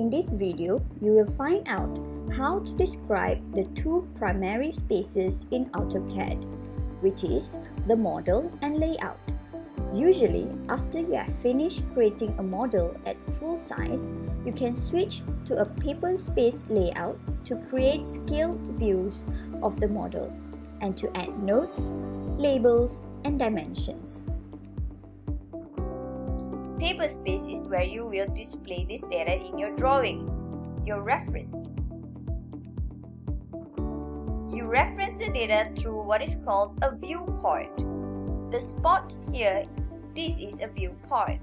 In this video, you will find out how to describe the two primary spaces in Autocad, which is the model and layout. Usually, after you have finished creating a model at full size, you can switch to a paper space layout to create scaled views of the model and to add notes, labels, and dimensions. Paper space is where you will display this data in your drawing, your reference. You reference the data through what is called a viewport. The spot here, this is a viewport.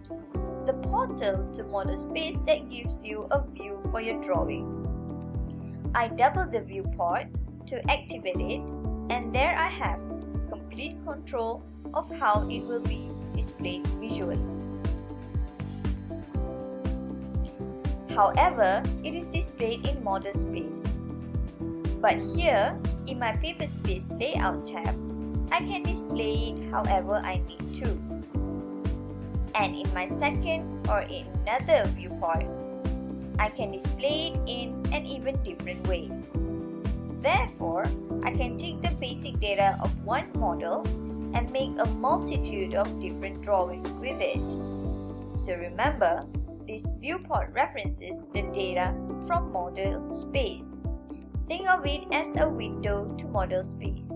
The portal to model space that gives you a view for your drawing. I double the viewport to activate it, and there I have complete control of how it will be displayed visually. However, it is displayed in model space. But here, in my paper space layout tab, I can display it however I need to. And in my second or in another viewport, I can display it in an even different way. Therefore, I can take the basic data of one model and make a multitude of different drawings with it. So remember, this viewport references the data from model space. Think of it as a window to model space.